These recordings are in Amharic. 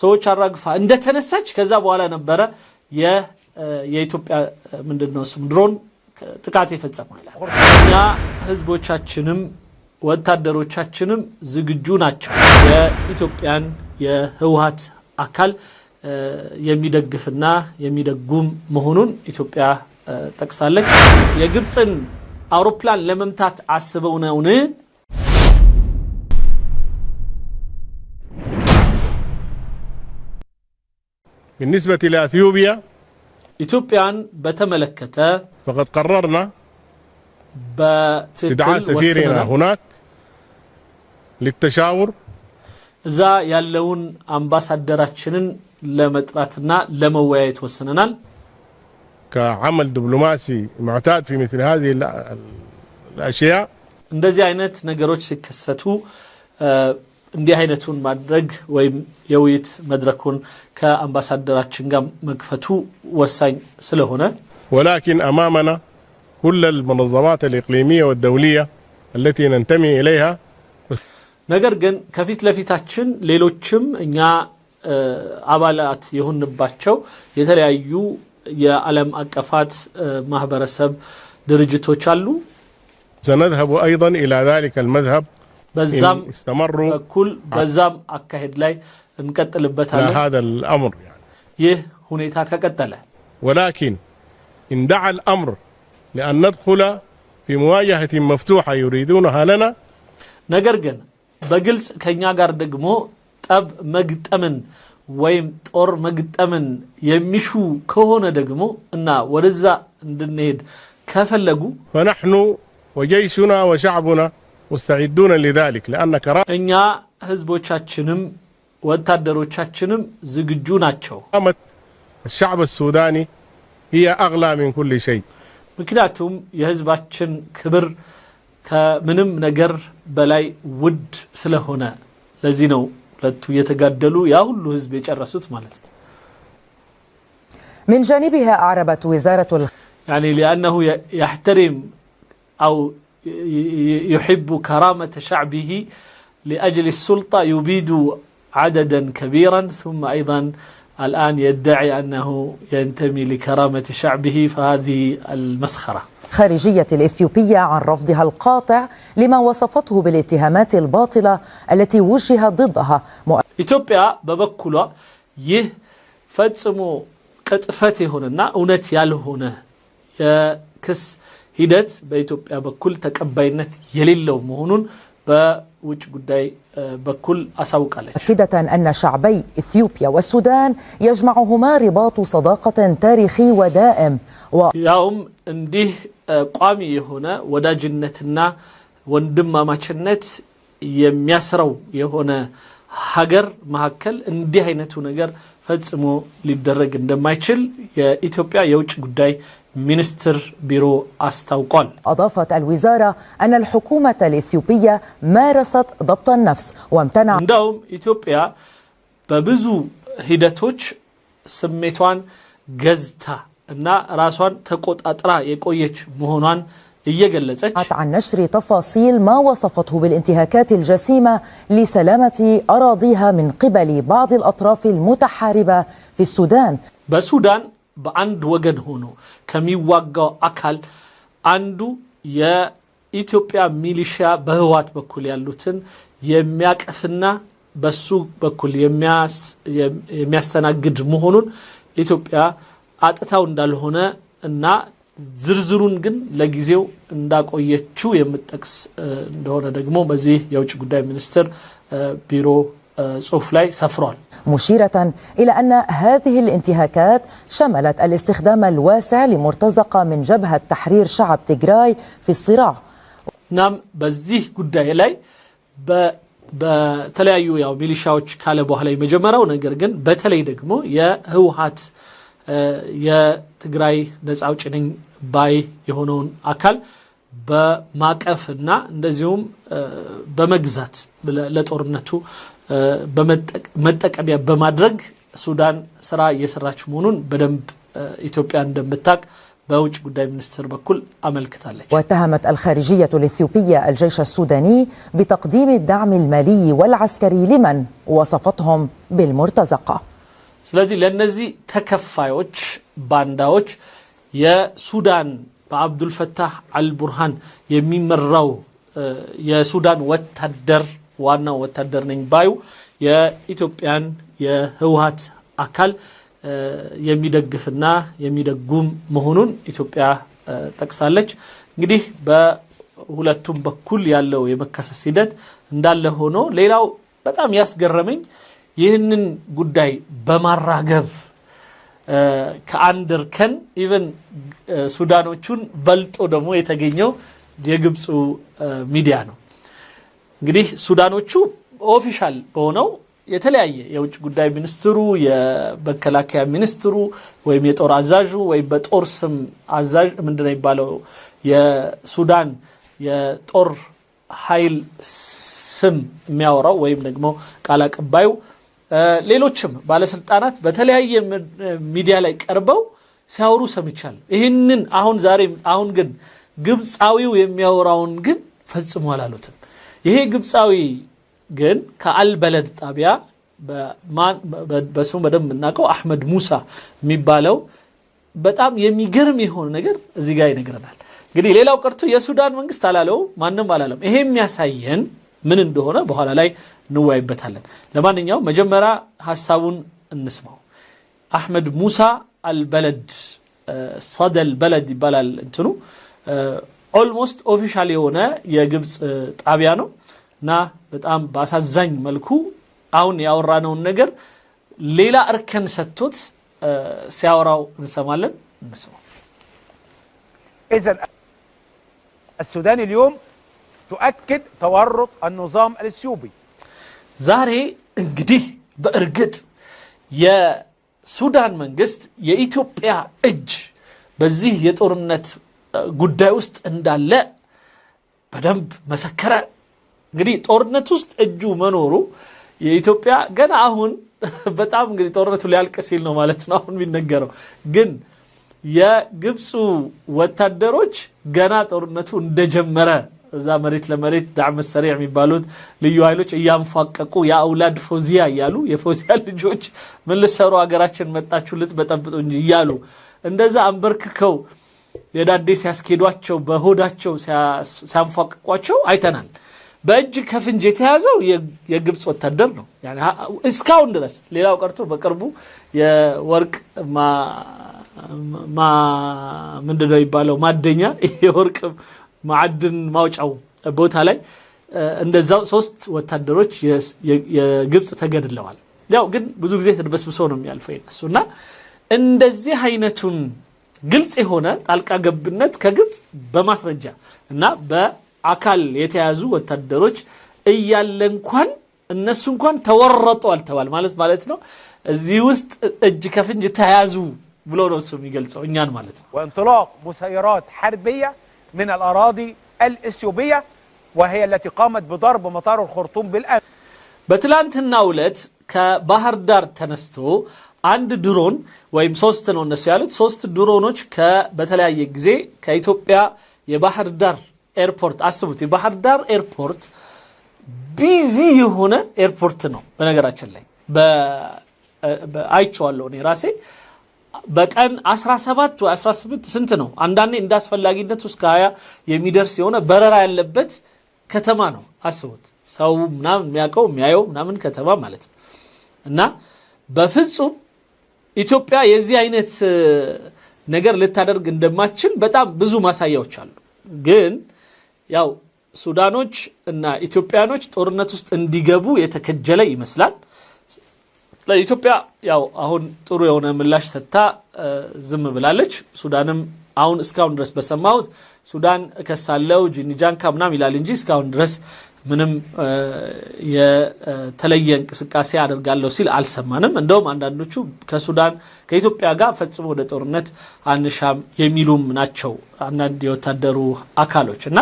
ሰዎች አራግፋ እንደተነሳች ከዛ በኋላ ነበረ የኢትዮጵያ ምንድነው ስም ድሮን ጥቃት የፈጸመው ይላል። ያ ህዝቦቻችንም ወታደሮቻችንም ዝግጁ ናቸው የኢትዮጵያን የህወሓት አካል የሚደግፍና የሚደጉም መሆኑን ኢትዮጵያ ጠቅሳለች። የግብጽን አውሮፕላን ለመምታት አስበው ነውን? بالنسبة إلى أثيوبيا إثيوبيان بتملكته فقد قررنا استدعاء سفيرنا هناك للتشاور إذا يالون أمباسادراتشنن لمطراتنا لموعيت وسننال كعمل دبلوماسي معتاد في مثل هذه الأشياء እንደዚህ አይነት ነገሮች ሲከሰቱ እንዲህ አይነቱን ማድረግ ወይም የውይይት መድረኩን ከአምባሳደራችን ጋር መክፈቱ ወሳኝ ስለሆነ ولكن أمامنا كل المنظمات الإقليمية والدولية التي ننتمي إليها ነገር ግን ከፊት ለፊታችን ሌሎችም እኛ አባላት የሆንባቸው የተለያዩ የዓለም አቀፋት ማህበረሰብ ድርጅቶች አሉ። سنذهب أيضا إلى ذلك المذهب بزام استمروا كل بزام أكهد لاي نقتل بتاعه هذا الأمر يعني يه هنيتا كقتله ولكن إن دعا الأمر لأن ندخل في مواجهة مفتوحة يريدونها لنا نجرجن بجلس كنيا جاردجمو أب مجتمن ويم طور مجتمن يمشو كهونا دجمو إننا ورزا ندنيد كفلجو فنحن وجيشنا وشعبنا مستعدون لذلك لأن كرامة إنيا حزبوچاچنم وتادروچاچنم زግጁ ናቸው الشعب السوداني هي أغلى من كل شيء ምክንያቱም የህዝባችን ክብር ከምንም ነገር በላይ ውድ ስለሆነ ለዚህ ነው ለቱ የተጋደሉ ያ ሁሉ ህዝብ የጨረሱት ማለት ነው። من جانبها أعربت وزارة يعني لأنه يحترم أو يحب كرامة شعبه لأجل السلطة يبيد عددا كبيرا ثم أيضا الآن يدعي أنه ينتمي لكرامة شعبه فهذه المسخرة. خارجية الإثيوبية عن رفضها القاطع لما وصفته بالاتهامات الباطلة التي وجهت ضدها. إثيوبيا ببكلها يفتصمو قطفته هنا اونت يالهونه يكس ሂደት በኢትዮጵያ በኩል ተቀባይነት የሌለው መሆኑን በውጭ ጉዳይ በኩል አሳውቃለች። أكدت أن شعبي إثيوبيا والسودان يجمعهما رباط صداقة تاريخي ودائم ያውም እንዲህ ቋሚ የሆነ ወዳጅነትና ወንድማማችነት የሚያስረው የሆነ ሀገር መሐከል እንዲህ አይነቱ ነገር ፈጽሞ ሊደረግ እንደማይችል የኢትዮጵያ የውጭ ጉዳይ ሚኒስትር ቢሮ አስታውቋል። أضافت الوزارة أن الحكومة الإثيوبية مارست ضبط النفس وامتنع እንደውም ኢትዮጵያ በብዙ ሂደቶች ስሜቷን ገዝታ እና ራሷን ተቆጣጥራ የቆየች መሆኗን እየገለጸች عن نشر تفاصيل ما وصفته بالانتهاكات الجسيمة لسلامة أراضيها من قبل بعض الأطراف المتحاربة في السودان. በሱዳን በአንድ ወገን ሆኖ ከሚዋጋው አካል አንዱ የኢትዮጵያ ሚሊሺያ በህወሓት በኩል ያሉትን የሚያቀፍና በሱ በኩል የሚያስተናግድ መሆኑን ኢትዮጵያ አጥታው እንዳልሆነ እና ዝርዝሩን ግን ለጊዜው እንዳቆየችው የምትጠቅስ እንደሆነ ደግሞ በዚህ የውጭ ጉዳይ ሚኒስትር ቢሮ صوف لاي سفران مشيرة إلى أن هذه الانتهاكات شملت الاستخدام الواسع لمرتزقة من جبهة تحرير شعب تيغراي في الصراع. نعم بزيه قد لاي بتلايو يا ميليشاوش كالبو هلاي مجمرة ونقرقن بتلاي دقمو يا هوهات يا تيغراي نزعوچنين باي يهونون أكل بماقفنا እንደዚሁም በመግዛት ለጦርነቱ በመጠቀሚያ በማድረግ ሱዳን ስራ እየሰራች መሆኑን በደንብ ኢትዮጵያ እንደምታቅ በውጭ ጉዳይ ሚኒስትር በኩል አመልክታለች። واتهمت الخارجية الإثيوبية الجيش السوداني بتقديم الدعم المالي والعسكري لمن وصفتهم بالمرتزقة. ስለዚህ ለነዚህ ተከፋዮች ባንዳዎች የሱዳን በአብዱል ፈታህ አልቡርሃን የሚመራው የሱዳን ወታደር ዋናው ወታደር ነኝ ባዩ የኢትዮጵያን የህወሓት አካል የሚደግፍና የሚደጉም መሆኑን ኢትዮጵያ ጠቅሳለች። እንግዲህ በሁለቱም በኩል ያለው የመከሰስ ሂደት እንዳለ ሆኖ ሌላው በጣም ያስገረመኝ ይህንን ጉዳይ በማራገብ ከአንድ እርከን ኢቭን ሱዳኖቹን በልጦ ደግሞ የተገኘው የግብፁ ሚዲያ ነው። እንግዲህ ሱዳኖቹ ኦፊሻል በሆነው የተለያየ የውጭ ጉዳይ ሚኒስትሩ የመከላከያ ሚኒስትሩ ወይም የጦር አዛዡ ወይም በጦር ስም አዛዥ ምንድነው የሚባለው የሱዳን የጦር ኃይል ስም የሚያወራው ወይም ደግሞ ቃል አቀባዩ ሌሎችም ባለስልጣናት በተለያየ ሚዲያ ላይ ቀርበው ሲያወሩ ሰምቻለሁ። ይህንን አሁን ግን ግብፃዊው የሚያወራውን ግን ፈጽሞ አላሉትም። ይሄ ግብፃዊ ግን ከአልበለድ ጣቢያ በስሙ በደንብ እናቀው አህመድ ሙሳ የሚባለው በጣም የሚገርም የሆነ ነገር እዚህ ጋር ይነግረናል። እንግዲህ ሌላው ቀርቶ የሱዳን መንግስት አላለው ማንም አላለም። ይሄ የሚያሳየን ምን እንደሆነ በኋላ ላይ እንወያይበታለን። ለማንኛውም መጀመሪያ ሐሳቡን እንስማው። አህመድ ሙሳ አልበለድ ሰደል በለድ ይባላል እንትኑ ኦልሞስት ኦፊሻል የሆነ የግብፅ ጣቢያ ነው እና በጣም ባሳዛኝ መልኩ አሁን ያወራነውን ነገር ሌላ እርከን ሰጥቶት ሲያወራው እንሰማለን። እንስማው። إذن السودان اليوم تؤكد تورط النظام الإثيوبي. ዛሬ እንግዲህ በእርግጥ የሱዳን መንግስት የኢትዮጵያ እጅ በዚህ የጦርነት ጉዳይ ውስጥ እንዳለ በደንብ መሰከረ። እንግዲህ ጦርነት ውስጥ እጁ መኖሩ የኢትዮጵያ ገና አሁን በጣም እንግዲህ ጦርነቱ ሊያልቅ ሲል ነው ማለት ነው አሁን የሚነገረው። ግን የግብፁ ወታደሮች ገና ጦርነቱ እንደጀመረ እዛ መሬት ለመሬት ዳዕም ሰሪዕ የሚባሉት ልዩ ኃይሎች እያንፏቀቁ የአውላድ ፎዚያ እያሉ የፎዚያ ልጆች ምን ልሰሩ ሀገራችን መጣችሁ ልትበጠብጡ እንጂ እያሉ እንደዛ አንበርክከው የዳዴ ሲያስኬዷቸው በሆዳቸው ሲያንፏቅቋቸው አይተናል። በእጅ ከፍንጅ የተያዘው የግብፅ ወታደር ነው يعني እስካሁን ድረስ። ሌላው ቀርቶ በቅርቡ የወርቅ ምንድነው ይባለው ማደኛ የወርቅ ማዕድን ማውጫው ቦታ ላይ እንደዛው 3 ወታደሮች የግብፅ ተገድለዋል። ያው ግን ብዙ ጊዜ ተደበስብሶ ነው የሚያልፈው እነሱና እንደዚህ አይነቱን ግልጽ የሆነ ጣልቃ ገብነት ከግብፅ በማስረጃ እና በአካል የተያዙ ወታደሮች እያለ እንኳን እነሱ እንኳን ተወረጡ አልተባል ማለት ነው። እዚህ ውስጥ እጅ ከፍንጅ ተያዙ ብሎ ነው እሱ የሚገልጸው እኛን ማለት ነው። وانطلاق مسيرات حربية من الأراضي الإثيوبية وهي التي قامت بضرب مطار الخرطوم بالأمس. በትላንትና ዕለት ከባህር ዳር ተነስቶ አንድ ድሮን ወይም 3 ነው እነሱ ያሉት 3 ድሮኖች በተለያየ ጊዜ ከኢትዮጵያ የባህር ዳር ኤርፖርት አስቡት። የባህር ዳር ኤርፖርት ቢዚ የሆነ ኤርፖርት ነው በነገራችን ላይ አይቼዋለሁ እኔ ራሴ በቀን 17 ወይ 18 ስንት ነው አንዳንዴ እንዳስፈላጊነቱ እስከ 20 የሚደርስ የሆነ በረራ ያለበት ከተማ ነው። አስቡት ሰው ምናምን የሚያውቀው የሚያየው ምናምን ከተማ ማለት ነው። እና በፍጹም ኢትዮጵያ የዚህ አይነት ነገር ልታደርግ እንደማትችል በጣም ብዙ ማሳያዎች አሉ። ግን ያው ሱዳኖች እና ኢትዮጵያኖች ጦርነት ውስጥ እንዲገቡ የተከጀለ ይመስላል። ለኢትዮጵያ ያው አሁን ጥሩ የሆነ ምላሽ ሰጥታ ዝም ብላለች። ሱዳንም አሁን እስካሁን ድረስ በሰማሁት ሱዳን ከሳለው ጂኒጃንካ ምናምን ይላል እንጂ እስካሁን ድረስ ምንም የተለየ እንቅስቃሴ አደርጋለሁ ሲል አልሰማንም። እንደውም አንዳንዶቹ ከኢትዮጵያ ጋር ፈጽሞ ወደ ጦርነት አንሻም የሚሉም ናቸው አንዳንድ የወታደሩ አካሎች። እና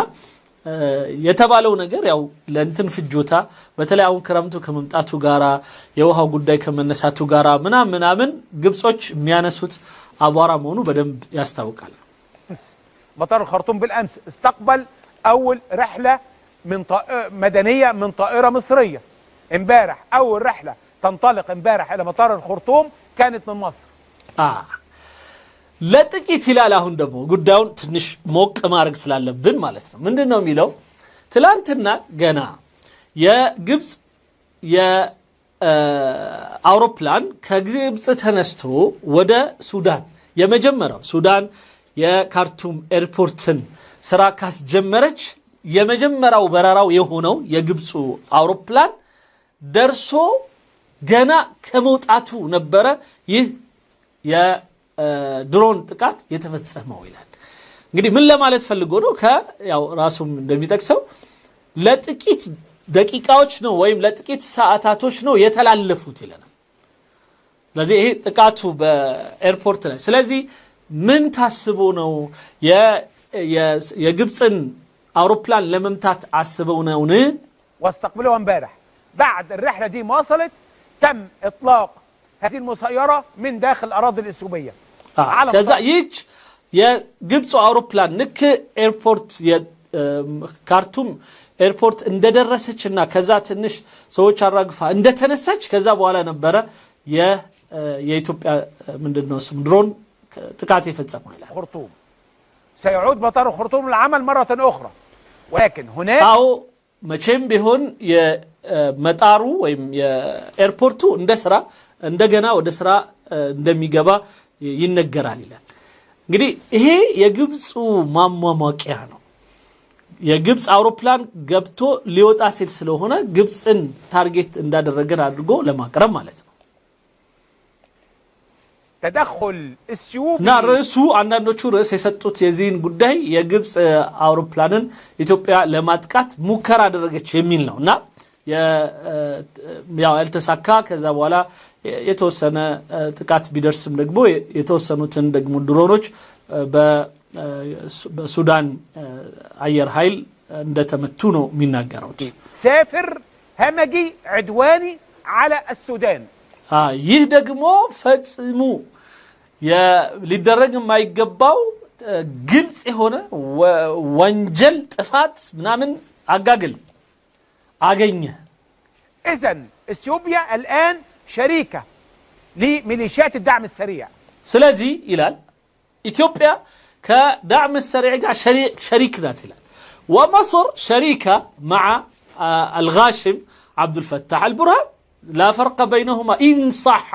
የተባለው ነገር ያው ለእንትን ፍጆታ በተለይ አሁን ክረምቱ ከመምጣቱ ጋራ የውሃው ጉዳይ ከመነሳቱ ጋራ ምናምን ግብጾች የሚያነሱት አቧራ መሆኑ በደንብ ያስታውቃል። مطار الخرطوم بالأمس استقبل أول رحلة من مدنية من طائرة مصرية. امبارح أول رحلة تنطلق امبارح إلى مطار الخرطوم كانت من مصر. ለጥቂት ይላል። አሁን ደግሞ ጉዳዩን ትንሽ ሞቅ ማድረግ ስላለብን ማለት ነው። ምንድነው የሚለው? ትላንትና ገና የግብጽ የአውሮፕላን ከግብጽ ተነስቶ ወደ ሱዳን የመጀመሪያው ሱዳን የካርቱም ኤርፖርትን ስራ ካስጀመረች የመጀመሪያው በረራው የሆነው የግብጹ አውሮፕላን ደርሶ ገና ከመውጣቱ ነበረ ይህ የድሮን ጥቃት የተፈጸመው ይላል። እንግዲህ ምን ለማለት ፈልጎ ነው? ያው ራሱም እንደሚጠቅሰው ለጥቂት ደቂቃዎች ነው ወይም ለጥቂት ሰዓታቶች ነው የተላለፉት ይለናል። ስለዚህ ይሄ ጥቃቱ በኤርፖርት ላይ ስለዚህ ምን ታስቦ ነው የግብጽን አውሮፕላን ለመምታት አስበው ነው? واستقبلوها امبارح بعد الرحلة دي ما وصلت تم إطلاق هذه المسيرة من داخل الأراضي الإثيوبية. كذا يج የግብጽ አውሮፕላን ንክ ኤርፖርት የካርቱም ኤርፖርት እንደደረሰችና ከዛ ትንሽ ሰዎች አራግፋ እንደተነሳች ከዛ በኋላ ነበረ የኢትዮጵያ ምንድነው ስም ድሮን ጥቃት የፈጸመው ይላል። خرطوم سيعود مطار الخرطوم للعمل مرة أخرى ولكن هناك መቼም ቢሆን የመጣሩ ወይም የኤርፖርቱ እንደገና ወደ ስራ እንደሚገባ ይነገራል ይላል። እንግዲህ ይሄ የግብጽ ማሟሟቂያ ነው። የግብጽ አውሮፕላን ገብቶ ሊወጣ ሲል ስለሆነ ግብጽን ታርጌት እንዳደረገን አድርጎ ለማቅረብ ማለት ነው። ተደخل السيوبي እና ርዕሱ አንዳንዶቹ ርዕስ የሰጡት የዚህን ጉዳይ የግብጽ አውሮፕላንን ኢትዮጵያ ለማጥቃት ሙከራ አደረገች የሚል ነውና ያው ያልተሳካ ከዛ በኋላ የተወሰነ ጥቃት ቢደርስም ደግሞ የተወሰኑትን ደግሞ ድሮኖች በሱዳን አየር ኃይል እንደተመቱ ነው የሚናገረው። سافر همجي عدواني على السودان ይህ ደግሞ ፈጽሙ ሊደረግ የማይገባው ግልጽ የሆነ ወንጀል ጥፋት ምናምን አጋግል አገኘ። إذن إثيوبيا الآن شريكة لميليشيات الدعم السريع. ስለዚህ ይላል ኢትዮጵያ ከዳዕም السريع ጋር شريك ذات ይላል። ومصر شريكة مع الغاشم عبد الفتاح البرهان لا فرق بينهما إن صح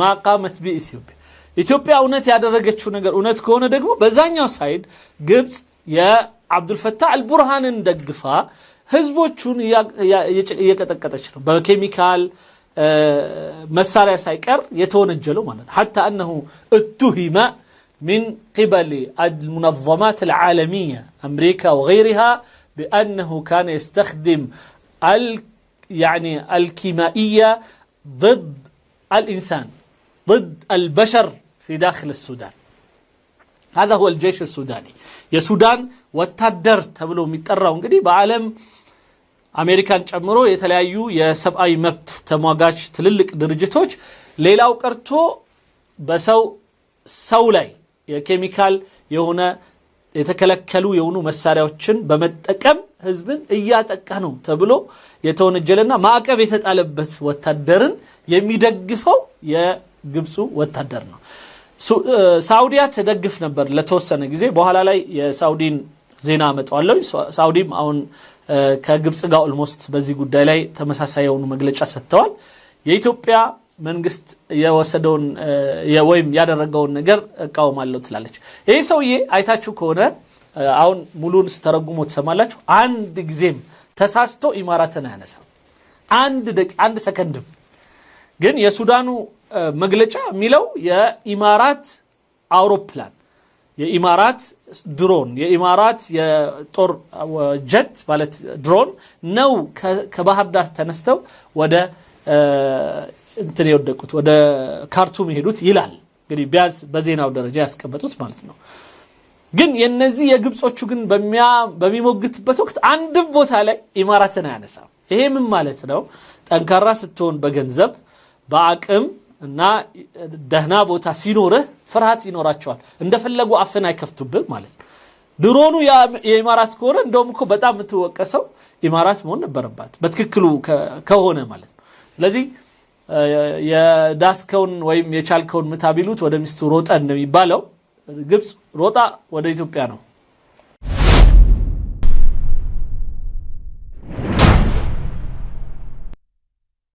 ما قامت بإثيوبيا. ኢትዮጵያ እውነት ያደረገችው ነገር እውነት ከሆነ ደግሞ በዛኛው ሳይድ ግብጽ የአብዱልፈታህ አልቡርሃንን ደግፋ ህዝቦቹን እየቀጠቀጠች ነው። በኬሚካል መሳሪያ ሳይቀር የተወነጀለው ማለት ነው። حتى أنه اتهم من قبل المنظمات العالمية أمريكا وغيرها بأنه كان يستخدم يعني الكيميائية ضد الإنسان ضد البشر في داخل السودان. هذا هو الجيش السوداني. يا سودان وتدر تبلو ميتقراو እንግዲህ በዓለም አሜሪካን ጨምሮ የተለያዩ የሰብአዊ መብት ተሟጋች ትልልቅ ድርጅቶች ሌላው ቀርቶ በሰው ላይ የኬሚካል የሆነ የተከለከሉ የሆኑ መሳሪያዎችን በመጠቀም ህዝብን እያጠቃ ነው ተብሎ የተወነጀለና ማዕቀብ የተጣለበት ወታደርን የሚደግፈው የግብጽ ወታደር ነው። ሳውዲያ ተደግፍ ነበር ለተወሰነ ጊዜ። በኋላ ላይ የሳውዲን ዜና አመጣዋለሁ። ሳውዲም አሁን ከግብጽ ጋር ኦልሞስት በዚህ ጉዳይ ላይ ተመሳሳይ የሆኑ መግለጫ ሰጥተዋል። የኢትዮጵያ መንግስት የወሰደውን ወይም ያደረገውን ነገር እቃወማለሁ ትላለች። ይሄ ሰውዬ አይታችሁ ከሆነ አሁን ሙሉን ተረጉሞ ተሰማላችሁ። አንድ ጊዜም ተሳስቶ ኢማራትን አያነሳም። አንድ ሰከንድም። ግን የሱዳኑ መግለጫ የሚለው የኢማራት አውሮፕላን የኢማራት ድሮን የኢማራት የጦር ጀት ማለት ድሮን ነው ከባህር ዳር ተነስተው ወደ እንትን የወደቁት ወደ ካርቱም ሄዱት ይላል። እንግዲህ ቢያንስ በዜናው ደረጃ ያስቀመጡት ማለት ነው። ግን የነዚህ የግብጾቹ ግን በሚሞግትበት ወቅት አንድም ቦታ ላይ ኢማራትን አያነሳም። ይሄ ምን ማለት ነው? ጠንካራ ስትሆን በገንዘብ በአቅም እና ደህና ቦታ ሲኖርህ ፍርሃት ይኖራቸዋል እንደፈለጉ አፈና አይከፍቱብህ ማለት ነው ድሮኑ የኢማራት ከሆነ እንደውም እኮ በጣም የምትወቀሰው ኢማራት መሆን ነበረባት በትክክሉ ከሆነ ማለት ነው ስለዚህ የዳስከውን ወይም የቻልከውን መታቢሉት ወደ ሚስቱ ሮጣ እንደሚባለው ግብጽ ሮጣ ወደ ኢትዮጵያ ነው